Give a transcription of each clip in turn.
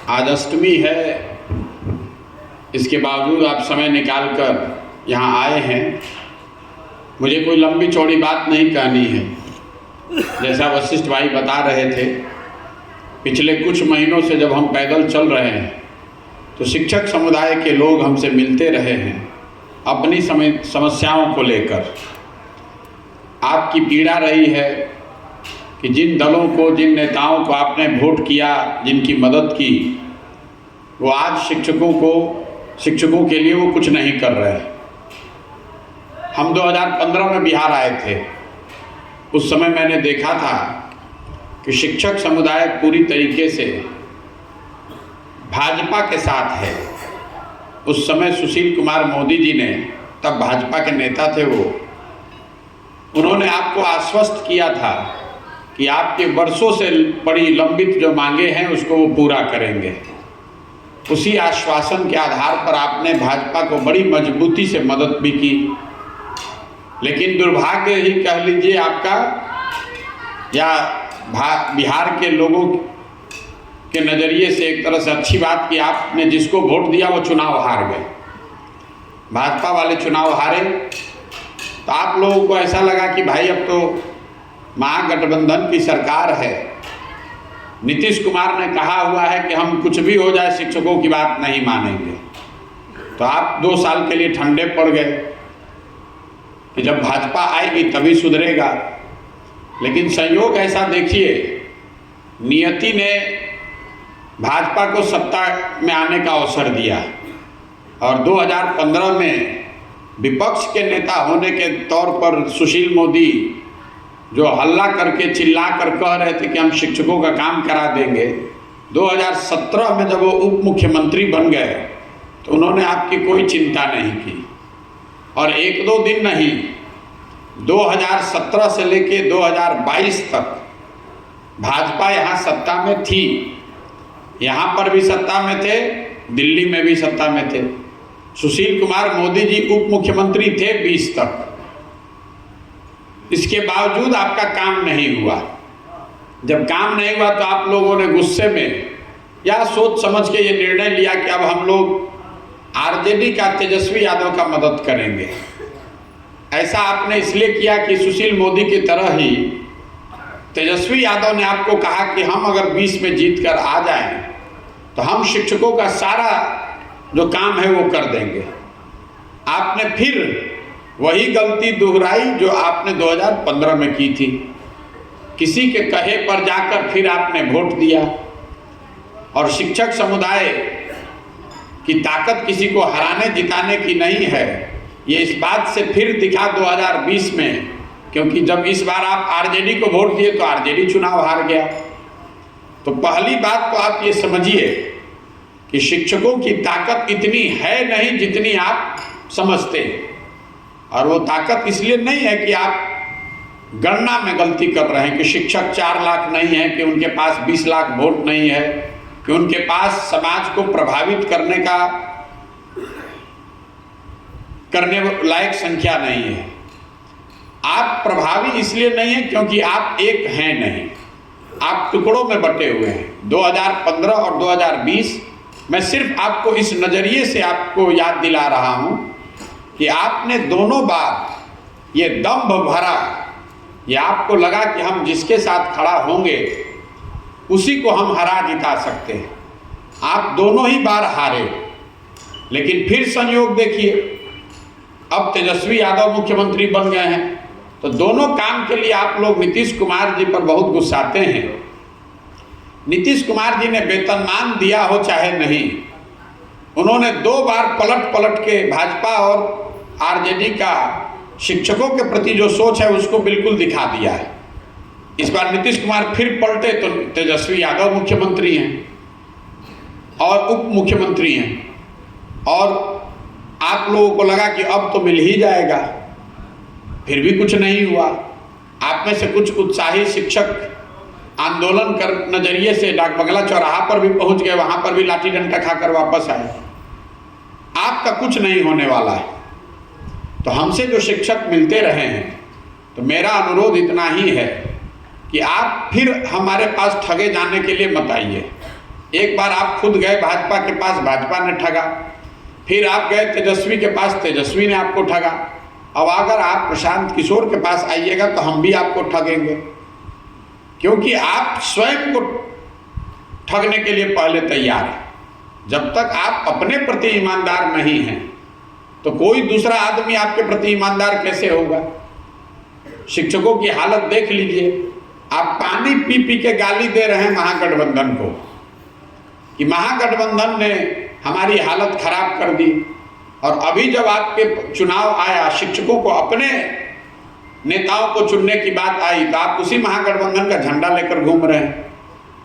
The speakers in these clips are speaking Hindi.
आज अष्टमी है, इसके बावजूद आप समय निकाल कर यहाँ आए हैं। मुझे कोई लंबी चौड़ी बात नहीं कहनी है। जैसा वशिष्ठ भाई बता रहे थे, पिछले कुछ महीनों से जब हम पैदल चल रहे हैं तो शिक्षक समुदाय के लोग हमसे मिलते रहे हैं अपनी समस्याओं को लेकर। आपकी पीड़ा रही है कि जिन दलों को, जिन नेताओं को आपने वोट किया, जिनकी मदद की, वो आज शिक्षकों के लिए वो कुछ नहीं कर रहे। हम 2015 में बिहार आए थे। उस समय मैंने देखा था कि शिक्षक समुदाय पूरी तरीके से भाजपा के साथ है। उस समय सुशील कुमार मोदी जी ने, तब भाजपा के नेता थे वो, उन्होंने आपको आश्वस्त किया था कि आपके वर्षों से बड़ी लंबित जो मांगे हैं उसको वो पूरा करेंगे। उसी आश्वासन के आधार पर आपने भाजपा को बड़ी मजबूती से मदद भी की। लेकिन दुर्भाग्य ही कह लीजिए आपका, या बिहार के लोगों के नज़रिए से एक तरह से अच्छी बात कि आपने जिसको वोट दिया वो चुनाव हार गए। भाजपा वाले चुनाव हारे तो आप लोगों को ऐसा लगा कि भाई अब तो महागठबंधन की सरकार है। नीतीश कुमार ने कहा हुआ है कि हम कुछ भी हो जाए शिक्षकों की बात नहीं मानेंगे। तो आप 2 साल के लिए ठंडे पड़ गए कि जब भाजपा आएगी तभी सुधरेगा। लेकिन संयोग ऐसा देखिए, नियति ने भाजपा को सत्ता में आने का अवसर दिया और 2015 में विपक्ष के नेता होने के तौर पर सुशील मोदी जो हल्ला करके चिल्ला कर कह रहे थे कि हम शिक्षकों का काम करा देंगे, 2017 में जब वो उप मुख्यमंत्री बन गए तो उन्होंने आपकी कोई चिंता नहीं की। और 1-2 दिन नहीं, 2017 से लेके 2022 तक भाजपा यहाँ सत्ता में थी। यहाँ पर भी सत्ता में थे, दिल्ली में भी सत्ता में थे। सुशील कुमार मोदी जी उप मुख्यमंत्री थे 20 तक। इसके बावजूद आपका काम नहीं हुआ। जब काम नहीं हुआ तो आप लोगों ने गुस्से में या सोच समझ के ये निर्णय लिया कि अब हम लोग आरजेडी का तेजस्वी यादव का मदद करेंगे। ऐसा आपने इसलिए किया कि सुशील मोदी की तरह ही तेजस्वी यादव ने आपको कहा कि हम अगर 20 में जीत कर आ जाएं तो हम शिक्षकों का सारा जो काम है वो कर देंगे। आपने फिर वही गलती दोहराई जो आपने 2015 में की थी। किसी के कहे पर जाकर फिर आपने वोट दिया। और शिक्षक समुदाय की ताकत किसी को हराने जिताने की नहीं है, ये इस बात से फिर दिखा 2020 में, क्योंकि जब इस बार आप आरजेडी को वोट दिए तो आरजेडी चुनाव हार गया। तो पहली बात तो आप ये समझिए कि शिक्षकों की ताकत इतनी है नहीं जितनी आप समझते हैं। और वो ताकत इसलिए नहीं है कि आप गणना में गलती कर रहे हैं कि शिक्षक 4 लाख नहीं है, कि उनके पास 20 लाख वोट नहीं है, कि उनके पास समाज को प्रभावित करने लायक संख्या नहीं है। आप प्रभावी इसलिए नहीं है क्योंकि आप एक हैं नहीं, आप टुकड़ों में बटे हुए हैं। 2015 और 2020 मैं सिर्फ आपको इस नज़रिए से आपको याद दिला रहा हूं कि आपने दोनों बार ये दंभ भरा, ये आपको लगा कि हम जिसके साथ खड़ा होंगे उसी को हम हरा जिता सकते हैं। आप दोनों ही बार हारे। लेकिन फिर संयोग देखिए, अब तेजस्वी यादव मुख्यमंत्री बन गए हैं तो दोनों काम के लिए आप लोग नीतीश कुमार जी पर बहुत गुस्साते हैं। नीतीश कुमार जी ने वेतनमान दिया हो चाहे नहीं, उन्होंने 2 बार पलट के भाजपा और आरजेडी का शिक्षकों के प्रति जो सोच है उसको बिल्कुल दिखा दिया है। इस बार नीतीश कुमार फिर पलटे तो तेजस्वी यादव मुख्यमंत्री हैं और उप मुख्यमंत्री हैं। और आप लोगों को लगा कि अब तो मिल ही जाएगा, फिर भी कुछ नहीं हुआ। आप में से कुछ उत्साही शिक्षक आंदोलन कर नजरिए से डाक बंगला चौराहा पर भी पहुंच गए, वहां पर भी लाठी डंडा खाकर वापस आए। आपका कुछ नहीं होने वाला है। तो हमसे जो शिक्षक मिलते रहे हैं, तो मेरा अनुरोध इतना ही है कि आप फिर हमारे पास ठगे जाने के लिए मत आइए। एक बार आप खुद गए भाजपा के पास, भाजपा ने ठगा। फिर आप गए तेजस्वी के पास, तेजस्वी ने आपको ठगा। अब अगर आप प्रशांत किशोर के पास आइएगा तो हम भी आपको ठगेंगे, क्योंकि आप स्वयं को ठगने के लिए पहले तैयार हैं। जब तक आप अपने प्रति ईमानदार नहीं हैं तो कोई दूसरा आदमी आपके प्रति ईमानदार कैसे होगा। शिक्षकों की हालत देख लीजिए, आप पानी पी पी के गाली दे रहे हैं महागठबंधन को कि महागठबंधन ने हमारी हालत खराब कर दी। और अभी जब आपके चुनाव आया, शिक्षकों को अपने नेताओं को चुनने की बात आई, तो आप उसी महागठबंधन का झंडा लेकर घूम रहे हैं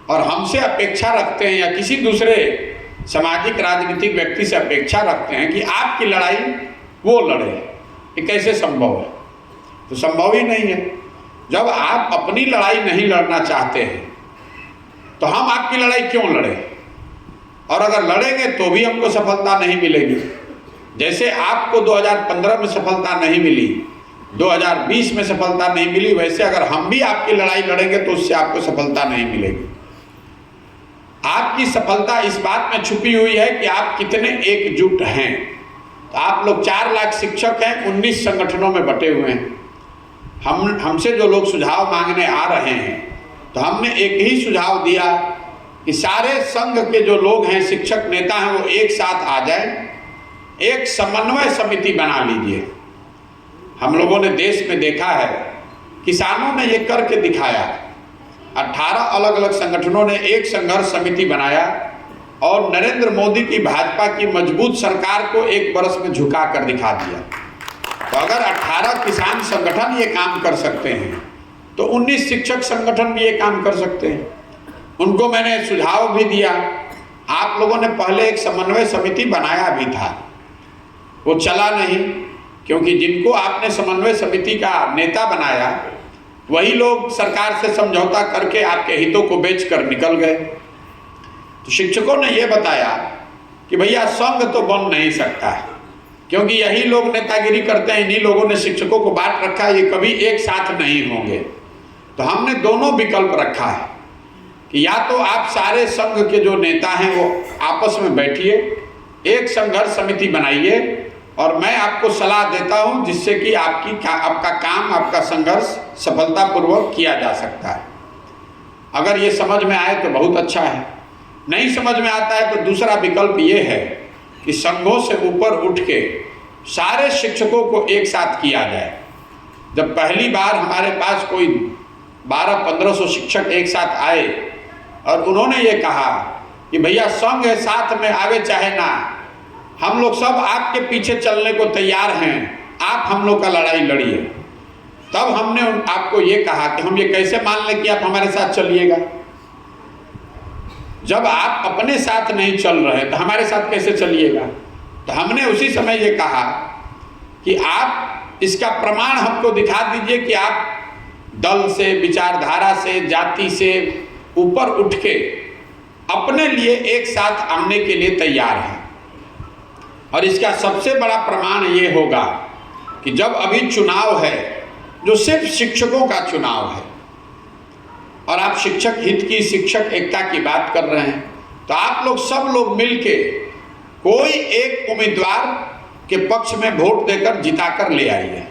और हमसे अपेक्षा रखते हैं या किसी दूसरे सामाजिक राजनीतिक व्यक्ति से अपेक्षा रखते हैं कि आपकी लड़ाई वो लड़े। ये कैसे संभव है? तो संभव ही नहीं है। जब आप अपनी लड़ाई नहीं लड़ना चाहते हैं तो हम आपकी लड़ाई क्यों लड़े? और अगर लड़ेंगे तो भी हमको सफलता नहीं मिलेगी। जैसे आपको 2015 में सफलता नहीं मिली, 2020 में सफलता नहीं मिली, वैसे अगर हम भी आपकी लड़ाई लड़ेंगे तो उससे आपको सफलता नहीं मिलेगी। आपकी सफलता इस बात में छुपी हुई है कि आप कितने एकजुट हैं। तो आप लोग 4 लाख शिक्षक हैं, 19 संगठनों में बटे हुए हैं। हमसे जो लोग सुझाव मांगने आ रहे हैं तो हमने एक ही सुझाव दिया कि सारे संघ के जो लोग हैं, शिक्षक नेता हैं, वो एक साथ आ जाएं, एक समन्वय समिति बना लीजिए। हम लोगों ने देश में देखा है, किसानों ने ये करके दिखाया। 18 अलग अलग संगठनों ने एक संघर्ष समिति बनाया और नरेंद्र मोदी की भाजपा की मजबूत सरकार को 1 बरस में झुका कर दिखा दिया। तो अगर 18 किसान संगठन ये काम कर सकते हैं तो 19 शिक्षक संगठन भी ये काम कर सकते हैं। उनको मैंने सुझाव भी दिया। आप लोगों ने पहले एक समन्वय समिति बनाया भी था, वो चला नहीं, क्योंकि जिनको आपने समन्वय समिति का नेता बनाया वही लोग सरकार से समझौता करके आपके हितों को बेचकर निकल गए। तो शिक्षकों ने ये बताया कि भैया संघ तो बन नहीं सकता है, क्योंकि यही लोग नेतागिरी करते हैं, इन्हीं लोगों ने शिक्षकों को बांट रखा है, ये कभी एक साथ नहीं होंगे। तो हमने दोनों विकल्प रखा है कि या तो आप सारे संघ के जो नेता हैं वो आपस में बैठिए, एक संघर्ष समिति बनाइए और मैं आपको सलाह देता हूं जिससे कि आपका काम, आपका संघर्ष सफलतापूर्वक किया जा सकता है। अगर ये समझ में आए तो बहुत अच्छा है, नहीं समझ में आता है तो दूसरा विकल्प ये है कि संघों से ऊपर उठ के सारे शिक्षकों को एक साथ किया जाए। जब पहली बार हमारे पास कोई 1200-1500 शिक्षक एक साथ आए और उन्होंने ये कहा कि भैया संघ है, साथ में आवे चाहे ना, हम लोग सब आपके पीछे चलने को तैयार हैं, आप हम लोग का लड़ाई लड़िए। तब हमने आपको ये कहा कि हम ये कैसे मान लें कि आप हमारे साथ चलिएगा? जब आप अपने साथ नहीं चल रहे तो हमारे साथ कैसे चलिएगा? तो हमने उसी समय ये कहा कि आप इसका प्रमाण हमको दिखा दीजिए कि आप दल से, विचारधारा से, जाति से ऊपर उठ के अपने लिए एक साथ आने के लिए तैयार हैं। और इसका सबसे बड़ा प्रमाण ये होगा कि जब अभी चुनाव है जो सिर्फ शिक्षकों का चुनाव है और आप शिक्षक हित की, शिक्षक एकता की बात कर रहे हैं, तो आप लोग सब लोग मिलके कोई एक उम्मीदवार के पक्ष में वोट देकर जिताकर ले आइए।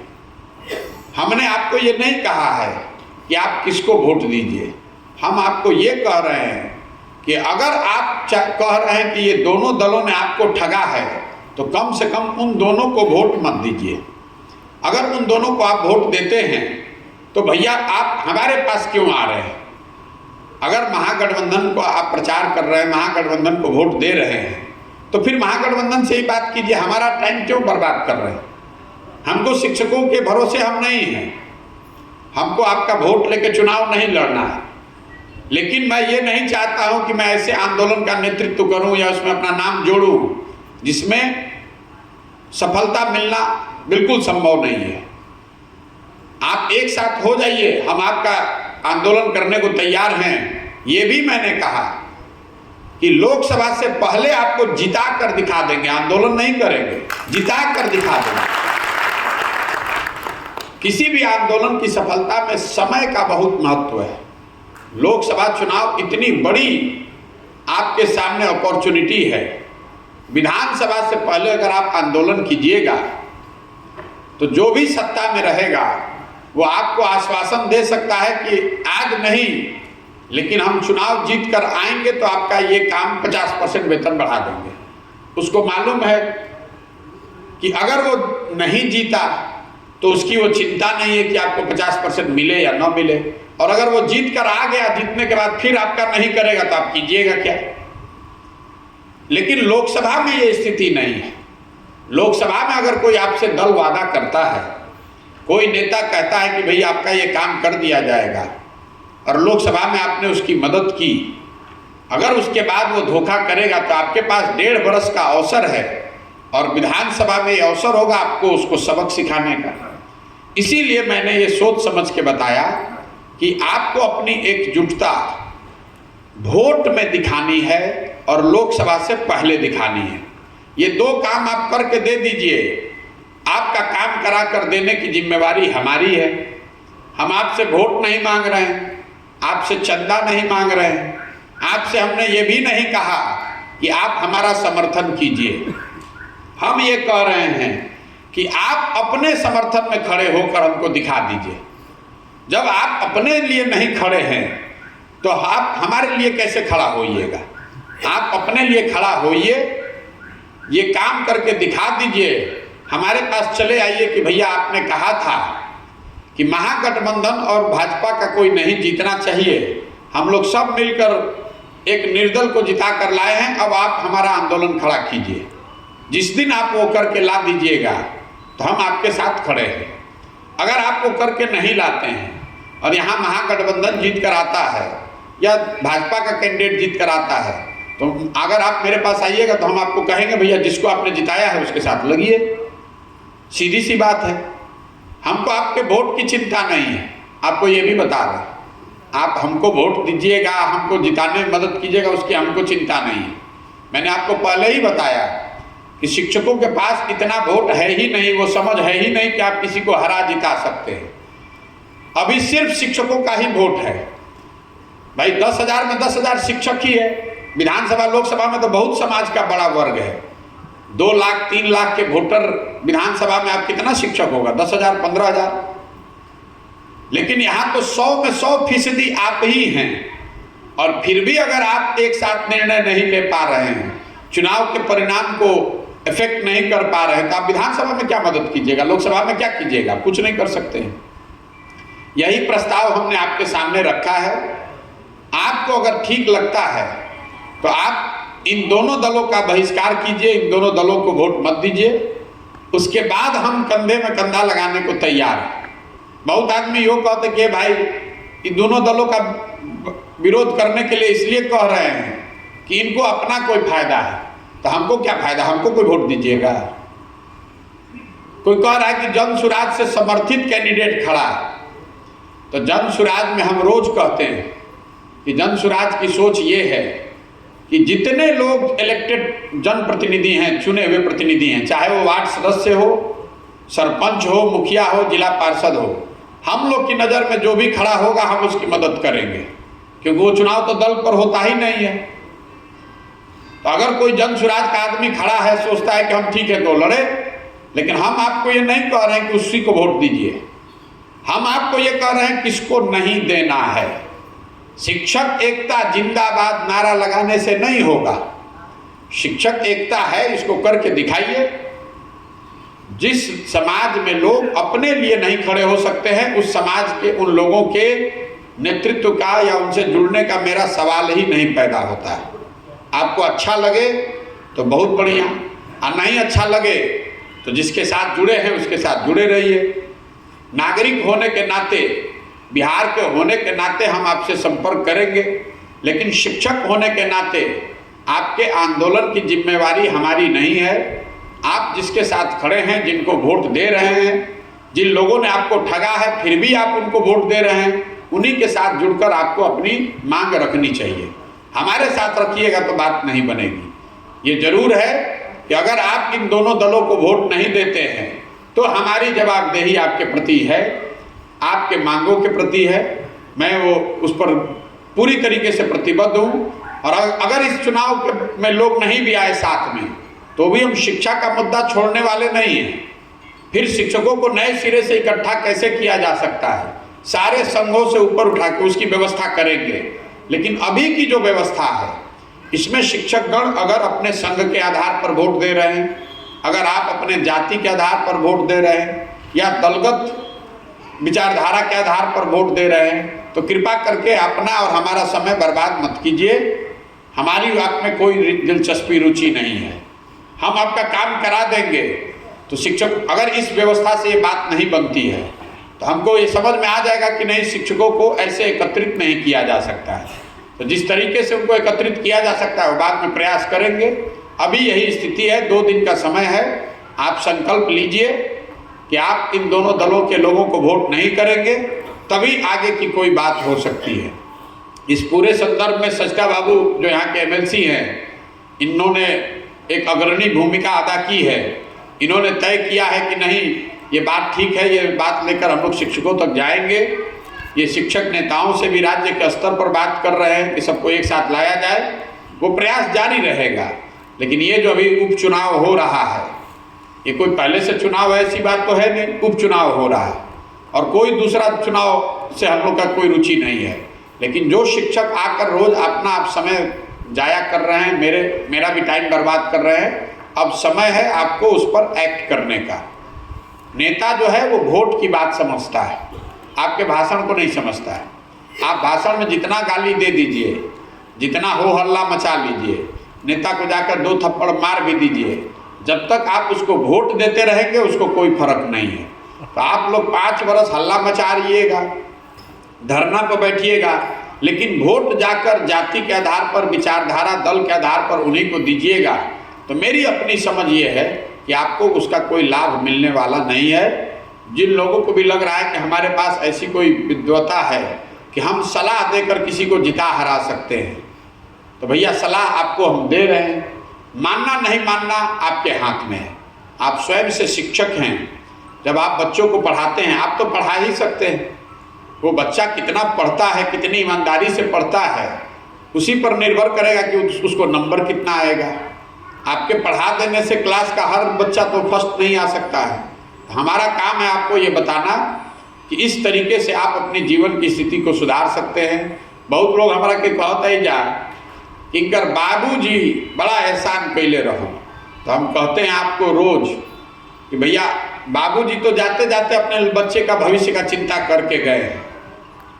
हमने आपको ये नहीं कहा है कि आप किसको वोट दीजिए, हम आपको ये कह रहे हैं कि अगर आप कह रहे हैं कि ये दोनों दलों ने आपको ठगा है तो कम से कम उन दोनों को वोट मत दीजिए। अगर उन दोनों को आप वोट देते हैं तो भैया आप हमारे पास क्यों आ रहे हैं? अगर महागठबंधन को आप प्रचार कर रहे हैं, महागठबंधन को वोट दे रहे हैं, तो फिर महागठबंधन से ही बात कीजिए, हमारा टाइम क्यों बर्बाद कर रहे हैं? हमको शिक्षकों के भरोसे हम नहीं हैं, हमको आपका वोट लेके चुनाव नहीं लड़ना है। लेकिन मैं ये नहीं चाहता हूं कि मैं ऐसे आंदोलन का नेतृत्व करूं या उसमें अपना नाम जोड़ूं जिसमें सफलता मिलना बिल्कुल संभव नहीं है। आप एक साथ हो जाइए, हम आपका आंदोलन करने को तैयार हैं। ये भी मैंने कहा कि लोकसभा से पहले आपको जिता कर दिखा देंगे, आंदोलन नहीं करेंगे, जिता कर दिखा देंगे। किसी भी आंदोलन की सफलता में समय का बहुत महत्व है। लोकसभा चुनाव इतनी बड़ी आपके सामने अपॉर्चुनिटी है। विधानसभा से पहले अगर आप आंदोलन कीजिएगा तो जो भी सत्ता में रहेगा वो आपको आश्वासन दे सकता है कि आज नहीं, लेकिन हम चुनाव जीत कर आएंगे तो आपका ये काम 50% वेतन बढ़ा देंगे। उसको मालूम है कि अगर वो नहीं जीता तो उसकी वो चिंता नहीं है कि आपको 50% मिले या ना मिले, और अगर वो जीत कर आ गया, जीतने के बाद फिर आपका नहीं करेगा तो आप कीजिएगा क्या। लेकिन लोकसभा में ये स्थिति नहीं है। लोकसभा में अगर कोई आपसे दल वादा करता है, कोई नेता कहता है कि भाई आपका ये काम कर दिया जाएगा, और लोकसभा में आपने उसकी मदद की, अगर उसके बाद वो धोखा करेगा तो आपके पास 1.5 वर्ष का अवसर है, और विधानसभा में ये अवसर होगा आपको उसको सबक सिखाने का। इसीलिए मैंने ये सोच समझ के बताया कि आपको अपनी एकजुटता वोट में दिखानी है और लोकसभा से पहले दिखानी है। ये 2 काम आप करके दे दीजिए। आपका काम करा कर देने की जिम्मेवारी हमारी है। हम आपसे वोट नहीं मांग रहे हैं, आपसे चंदा नहीं मांग रहे हैं, आपसे हमने ये भी नहीं कहा कि आप हमारा समर्थन कीजिए। हम ये कह रहे हैं कि आप अपने समर्थन में खड़े होकर हमको दिखा दीजिए। जब आप अपने लिए नहीं खड़े हैं तो आप हमारे लिए कैसे खड़ा होइएगा। आप अपने लिए खड़ा होइए, ये काम करके दिखा दीजिए, हमारे पास चले आइए कि भैया आपने कहा था कि महागठबंधन और भाजपा का कोई नहीं जीतना चाहिए, हम लोग सब मिलकर एक निर्दल को जिता कर लाए हैं, अब आप हमारा आंदोलन खड़ा कीजिए। जिस दिन आप वो करके ला दीजिएगा तो हम आपके साथ खड़े हैं। अगर आप वो करके नहीं लाते हैं और यहाँ महागठबंधन जीत कर आता है या भाजपा का कैंडिडेट जीत कर आता है, तो अगर आप मेरे पास आइएगा तो हम आपको कहेंगे भैया जिसको आपने जिताया है उसके साथ लगिए। सीधी सी बात है। हमको आपके वोट की चिंता नहीं है, आपको ये भी बता रहे हैं। आप हमको वोट दीजिएगा, हमको जिताने में मदद कीजिएगा, उसकी हमको चिंता नहीं है। मैंने आपको पहले ही बताया कि शिक्षकों के पास इतना वोट है ही नहीं, वो समझ है ही नहीं कि आप किसी को हरा जिता सकते हैं। अभी सिर्फ शिक्षकों का ही वोट है। भाई 10,000 में 10,000 शिक्षक ही है। विधानसभा लोकसभा में तो बहुत समाज का बड़ा वर्ग है। 2 लाख 3 लाख के वोटर विधानसभा में आप कितना शिक्षक होगा, 10,000 15,000। लेकिन यहाँ तो 100 में 100% आप ही हैं, और फिर भी अगर आप एक साथ निर्णय नहीं ले पा रहे हैं, चुनाव के परिणाम को इफेक्ट नहीं कर पा रहे हैं, तो आप विधानसभा में क्या मदद कीजिएगा, लोकसभा में क्या कीजिएगा, कुछ नहीं कर सकते हैं। यही प्रस्ताव हमने आपके सामने रखा है। आपको अगर ठीक लगता है तो आप इन दोनों दलों का बहिष्कार कीजिए, इन दोनों दलों को वोट मत दीजिए। उसके बाद हम कंधे में कंधा लगाने को तैयार हैं। बहुत आदमी यो कहते कि भाई इन दोनों दलों का विरोध करने के लिए इसलिए कह रहे हैं कि इनको अपना कोई फायदा है, तो हमको क्या फायदा, हमको कोई वोट दीजिएगा। कोई कह रहा है कि जन सुराज से समर्थित कैंडिडेट खड़ा है, तो जन सुराज में हम रोज कहते हैं कि जन सुराज की सोच ये है कि जितने लोग इलेक्टेड जनप्रतिनिधि हैं, चुने हुए प्रतिनिधि हैं, चाहे वो वार्ड सदस्य हो, सरपंच हो, मुखिया हो, जिला पार्षद हो, हम लोग की नज़र में जो भी खड़ा होगा हम उसकी मदद करेंगे, क्योंकि वो चुनाव तो दल पर होता ही नहीं है। तो अगर कोई जन सुराज का आदमी खड़ा है, सोचता है कि हम ठीक है तो लड़े, लेकिन हम आपको ये नहीं कह रहे हैं कि उसी को वोट दीजिए। हम आपको ये कह रहे हैं किसको नहीं देना है। शिक्षक एकता जिंदाबाद नारा लगाने से नहीं होगा। शिक्षक एकता है, इसको करके दिखाइए। जिस समाज में लोग अपने लिए नहीं खड़े हो सकते हैं, उस समाज के उन लोगों के नेतृत्व का या उनसे जुड़ने का मेरा सवाल ही नहीं पैदा होता है। आपको अच्छा लगे तो बहुत बढ़िया, और नहीं अच्छा लगे तो जिसके साथ जुड़े हैं उसके साथ जुड़े रहिए। नागरिक होने के नाते, बिहार के होने के नाते हम आपसे संपर्क करेंगे, लेकिन शिक्षक होने के नाते आपके आंदोलन की जिम्मेवारी हमारी नहीं है। आप जिसके साथ खड़े हैं, जिनको वोट दे रहे हैं, जिन लोगों ने आपको ठगा है फिर भी आप उनको वोट दे रहे हैं, उन्हीं के साथ जुड़कर आपको अपनी मांग रखनी चाहिए। हमारे साथ रखिएगा तो बात नहीं बनेगी। ये जरूर है कि अगर आप इन दोनों दलों को वोट नहीं देते हैं तो हमारी जवाबदेही आपके प्रति है, आपके मांगों के प्रति है। मैं वो उस पर पूरी तरीके से प्रतिबद्ध हूँ। और अगर इस चुनाव में लोग नहीं भी आए साथ में, तो भी हम शिक्षा का मुद्दा छोड़ने वाले नहीं हैं। फिर शिक्षकों को नए सिरे से इकट्ठा कैसे किया जा सकता है, सारे संघों से ऊपर उठा के उसकी व्यवस्था करेंगे। लेकिन अभी की जो व्यवस्था है, इसमें शिक्षकगण अगर अपने संघ के आधार पर वोट दे रहे हैं, अगर आप अपने जाति के आधार पर वोट दे रहे हैं या दलगत विचारधारा के आधार पर वोट दे रहे हैं, तो कृपा करके अपना और हमारा समय बर्बाद मत कीजिए। हमारी आप में कोई दिलचस्पी रुचि नहीं है, हम आपका काम करा देंगे। तो शिक्षक अगर इस व्यवस्था से ये बात नहीं बनती है, तो हमको ये समझ में आ जाएगा कि नहीं, शिक्षकों को ऐसे एकत्रित नहीं किया जा सकता है। तो जिस तरीके से उनको एकत्रित किया जा सकता है वो बाद में प्रयास करेंगे। अभी यही स्थिति है, 2 दिन का समय है। आप संकल्प लीजिए कि आप इन दोनों दलों के लोगों को वोट नहीं करेंगे, तभी आगे की कोई बात हो सकती है। इस पूरे संदर्भ में सचका बाबू जो यहाँ के एमएलसी हैं, इन्होंने एक अग्रणी भूमिका अदा की है। इन्होंने तय किया है कि नहीं, ये बात ठीक है, ये बात लेकर हम लोग शिक्षकों तक जाएंगे। ये शिक्षक नेताओं से भी राज्य के स्तर पर बात कर रहे हैं कि सबको एक साथ लाया जाए, वो प्रयास जारी रहेगा। लेकिन ये जो अभी उपचुनाव हो रहा है, ये कोई पहले से चुनाव है ऐसी बात तो है नहीं, उपचुनाव हो रहा है और कोई दूसरा चुनाव से हम लोग का कोई रुचि नहीं है। लेकिन जो शिक्षक आकर रोज अपना आप समय जाया कर रहे हैं, मेरा भी टाइम बर्बाद कर रहे हैं, अब समय है आपको उस पर एक्ट करने का। नेता जो है वो वोट की बात समझता है, आपके भाषण को नहीं समझता है। आप भाषण में जितना गाली दे दीजिए, जितना हो हल्ला मचा लीजिए, नेता को जाकर 2 थप्पड़ मार भी दीजिए, जब तक आप उसको वोट देते रहेंगे उसको कोई फर्क नहीं है। तो आप लोग 5 वर्ष हल्ला मचा रहिएगा, धरना पर बैठिएगा, लेकिन वोट जाकर जाति के आधार पर, विचारधारा, दल के आधार पर उन्हीं को दीजिएगा। तो मेरी अपनी समझ ये है कि आपको उसका कोई लाभ मिलने वाला नहीं है। जिन लोगों को भी लग रहा है कि हमारे पास ऐसी कोई विद्वता है कि हम सलाह देकर किसी को जिता हरा सकते हैं, तो भैया सलाह आपको हम दे रहे हैं। मानना नहीं मानना आपके हाथ में है। आप स्वयं से शिक्षक हैं, जब आप बच्चों को पढ़ाते हैं, आप तो पढ़ा ही सकते हैं। वो बच्चा कितना पढ़ता है, कितनी ईमानदारी से पढ़ता है, उसी पर निर्भर करेगा कि उसको नंबर कितना आएगा। आपके पढ़ा देने से क्लास का हर बच्चा तो फर्स्ट नहीं आ सकता है। हमारा काम है आपको ये बताना कि इस तरीके से आप अपने जीवन की स्थिति को सुधार सकते हैं। बहुत लोग हमारा के कहते ही जा इनकर बाबूजी बड़ा एहसान कैले रहो, तो हम कहते हैं आपको रोज कि भैया बाबूजी तो जाते जाते अपने बच्चे का भविष्य का चिंता करके गए हैं।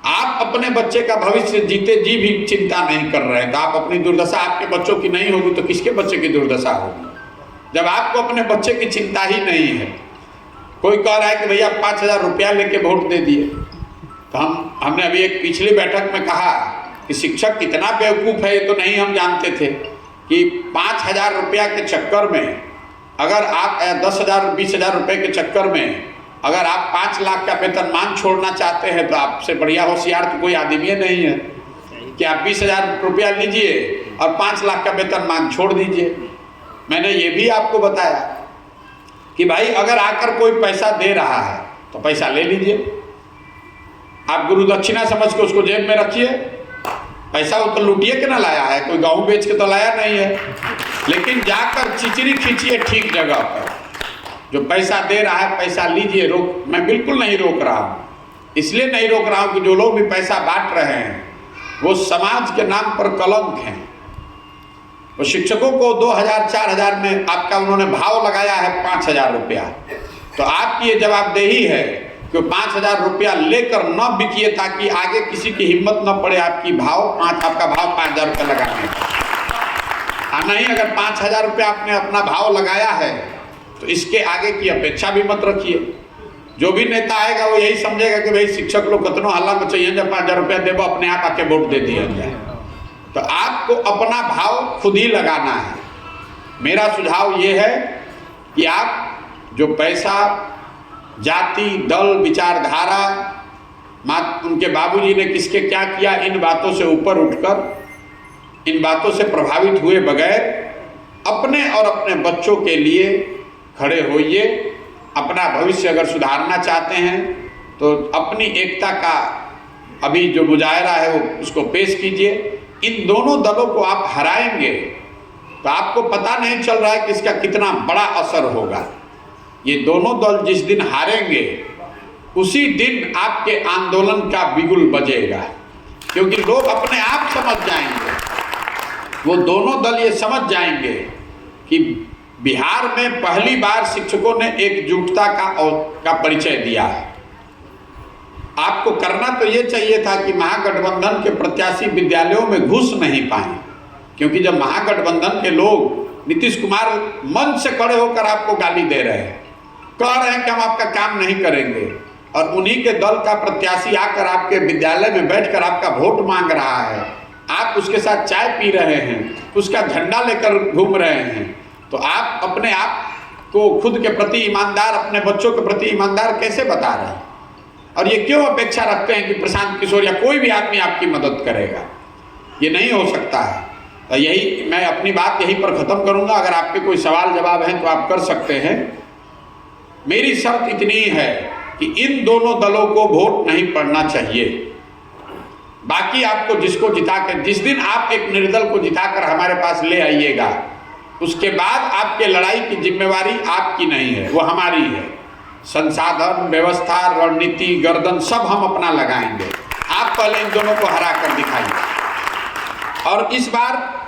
आप अपने बच्चे का भविष्य जीते जी भी चिंता नहीं कर रहे हैं, तो आप अपनी दुर्दशा, आपके बच्चों की नहीं होगी तो किसके बच्चे की दुर्दशा होगी, जब आपको अपने बच्चे की चिंता ही नहीं है। कोई कह रहा है कि भैया 5,000 रुपया लेके वोट दे दिए, तो हमने अभी एक पिछली बैठक में कहा कि शिक्षक कितना बेवकूफ़ है ये तो नहीं हम जानते थे कि 5,000 रुपया के चक्कर में अगर आप 10,000 20,000 रुपये के चक्कर में अगर आप 5 लाख का वेतनमान छोड़ना चाहते हैं, तो आपसे बढ़िया होशियार तो कोई आदमी नहीं है कि आप 20,000 रुपया लीजिए और 5 लाख का वेतनमान छोड़ दीजिए। मैंने ये भी आपको बताया कि भाई अगर आकर कोई पैसा दे रहा है तो पैसा ले लीजिए, आप गुरु दक्षिणा समझ के उसको जेब में रखिए। पैसा वो तो लूटिए के ना लाया है, कोई गेहूँ बेच के तो लाया नहीं है, लेकिन जाकर चिचरी खींचिए ठीक जगह पर। जो पैसा दे रहा है पैसा लीजिए, मैं बिल्कुल नहीं रोक रहा हूँ। इसलिए नहीं रोक रहा हूँ कि जो लोग भी पैसा बांट रहे हैं वो समाज के नाम पर कलंक हैं। वो शिक्षकों को 2,000 4,000 में आपका उन्होंने भाव लगाया है 5,000 रुपया, तो आपकी ये जवाबदेही है कि 5,000 रुपया लेकर न बिकिए, ताकि आगे किसी की हिम्मत न पड़े आपका भाव 5,000 रुपया लगाने का। नहीं, अगर 5,000 रुपया आपने अपना भाव लगाया है तो इसके आगे की अपेक्षा भी मत रखिए। जो भी नेता आएगा वो यही समझेगा कि भाई शिक्षक लोग कितनों हल्ला मचाइए, जब 5,000 रुपया देवो अपने आप आके वोट दे दिया जाए। तो आपको अपना भाव खुद ही लगाना है। मेरा सुझाव ये है कि आप जो पैसा जाति, दल, विचारधारा, उनके बाबूजी ने किसके क्या किया, इन बातों से ऊपर उठकर, इन बातों से प्रभावित हुए बगैर अपने और अपने बच्चों के लिए खड़े होइए। अपना भविष्य अगर सुधारना चाहते हैं तो अपनी एकता का अभी जो मुजाहरा है वो उसको पेश कीजिए। इन दोनों दलों को आप हराएंगे तो आपको पता नहीं चल रहा है कि इसका कितना बड़ा असर होगा। ये दोनों दल जिस दिन हारेंगे उसी दिन आपके आंदोलन का बिगुल बजेगा, क्योंकि लोग अपने आप समझ जाएंगे, वो दोनों दल ये समझ जाएंगे कि बिहार में पहली बार शिक्षकों ने एकजुटता का परिचय दिया है। आपको करना तो ये चाहिए था कि महागठबंधन के प्रत्याशी विद्यालयों में घुस नहीं पाए, क्योंकि जब महागठबंधन के लोग नीतीश कुमार मंच से खड़े होकर आपको गाली दे रहे हैं, कह रहे हैं कि हम आपका काम नहीं करेंगे, और उन्हीं के दल का प्रत्याशी आकर आपके विद्यालय में बैठकर आपका वोट मांग रहा है, आप उसके साथ चाय पी रहे हैं, उसका झंडा लेकर घूम रहे हैं, तो आप अपने आप को खुद के प्रति ईमानदार, अपने बच्चों के प्रति ईमानदार कैसे बता रहे हैं? और ये क्यों अपेक्षा रखते हैं कि प्रशांत किशोर या कोई भी आदमी आपकी मदद करेगा? ये नहीं हो सकता है। तो यही मैं अपनी बात यहीं पर ख़त्म करूंगा। अगर आपके कोई सवाल जवाब हैं तो आप कर सकते हैं। मेरी शर्त इतनी है कि इन दोनों दलों को वोट नहीं पड़ना चाहिए। बाकी आपको जिसको जिता कर, जिस दिन आप एक निर्दल को जिताकर हमारे पास ले आइएगा, उसके बाद आपके लड़ाई की जिम्मेवारी आपकी नहीं है, वो हमारी है। संसाधन, व्यवस्था, रणनीति, गर्दन सब हम अपना लगाएंगे। आप पहले इन दोनों को हरा कर दिखाइए। और इस बार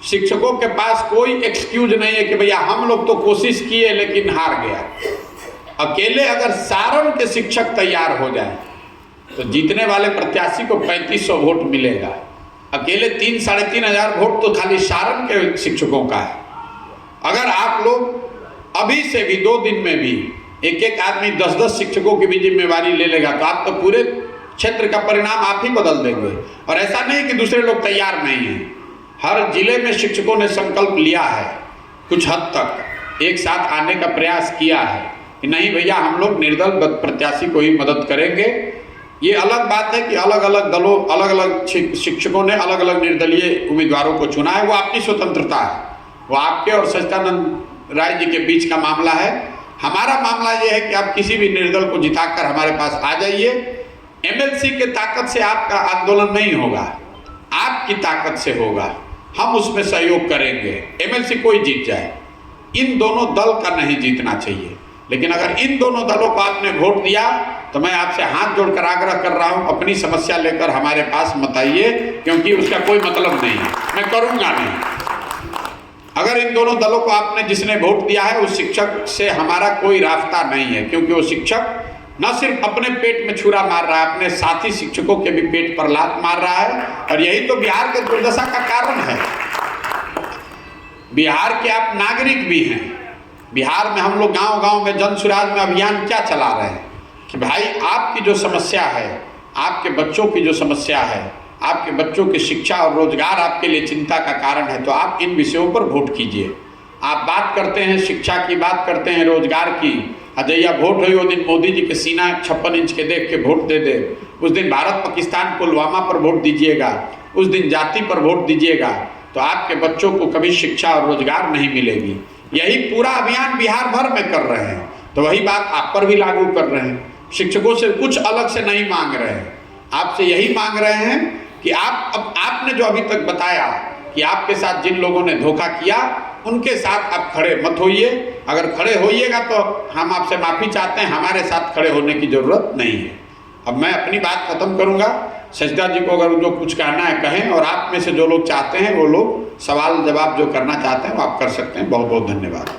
शिक्षकों के पास कोई एक्सक्यूज नहीं है कि भैया हम लोग तो कोशिश किए लेकिन हार गया। अकेले अगर सारण के शिक्षक तैयार हो जाए तो जीतने वाले प्रत्याशी को 3500 वोट मिलेगा। अकेले 3-3.5 वोट तो खाली सारण के शिक्षकों का है। अगर आप लोग अभी से भी 2 दिन में भी एक आदमी 10-10 शिक्षकों की भी जिम्मेवारी ले लेगा तो आप तो पूरे क्षेत्र का परिणाम आप ही बदल देंगे। और ऐसा नहीं कि दूसरे लोग तैयार नहीं हैं, हर जिले में शिक्षकों ने संकल्प लिया है, कुछ हद तक एक साथ आने का प्रयास किया है कि नहीं भैया हम लोग निर्दल प्रत्याशी को ही मदद करेंगे। ये अलग बात है कि अलग अलग दलों, अलग अलग शिक्षकों ने अलग अलग निर्दलीय उम्मीदवारों को चुना है, वो आपकी स्वतंत्रता है, वो आपके और सच्चिदानंद राय जी के बीच का मामला है। हमारा मामला ये है कि आप किसी भी निर्दल को जिताकर हमारे पास आ जाइए। एमएलसी के ताकत से आपका आंदोलन नहीं होगा, आपकी ताकत से होगा, हम उसमें सहयोग करेंगे। एमएलसी कोई जीत जाए, इन दोनों दल का नहीं जीतना चाहिए। लेकिन अगर इन दोनों दलों को आपने वोट दिया तो मैं आपसे हाथ जोड़कर आग्रह कर रहा हूं, अपनी समस्या लेकर हमारे पास मत आइए, क्योंकि उसका कोई मतलब नहीं है, मैं करूंगा नहीं। अगर इन दोनों दलों को आपने जिसने वोट दिया है उस शिक्षक से हमारा कोई रास्ता नहीं है, क्योंकि वो शिक्षक न सिर्फ अपने पेट में छुरा मार रहा है, अपने साथी शिक्षकों के भी पेट पर लात मार रहा है। और यही तो बिहार के दुर्दशा का कारण है। बिहार के आप नागरिक भी हैं। बिहार में हम लोग गांव-गांव में जन सुराज में अभियान क्या चला रहे हैं कि भाई आपकी जो समस्या है, आपके बच्चों की जो समस्या है, आपके बच्चों की शिक्षा और रोजगार आपके लिए चिंता का कारण है, तो आप इन विषयों पर वोट कीजिए। आप बात करते हैं शिक्षा की, बात करते हैं रोजगार की, अजैया वोट हुई वो दिन मोदी जी के सीना 56 इंच के देख के वोट दे दे, उस दिन भारत पाकिस्तान पुलवामा पर वोट दीजिएगा, उस दिन जाति पर वोट दीजिएगा, तो आपके बच्चों को कभी शिक्षा और रोजगार नहीं मिलेगी। यही पूरा अभियान बिहार भर में कर रहे हैं, तो वही बात आप पर भी लागू कर रहे हैं। शिक्षकों से कुछ अलग से नहीं मांग रहे हैं, आपसे यही मांग रहे हैं कि आपने जो अभी तक बताया कि आपके साथ जिन लोगों ने धोखा किया उनके साथ आप खड़े मत होइए। अगर खड़े होइएगा तो हम आपसे माफ़ी चाहते हैं, हमारे साथ खड़े होने की ज़रूरत नहीं है। अब मैं अपनी बात ख़त्म करूँगा। सजदा जी को अगर जो कुछ कहना है कहें, और आप में से जो लोग चाहते हैं वो लोग सवाल जवाब जो करना चाहते हैं वो आप कर सकते हैं। बहुत बहुत धन्यवाद।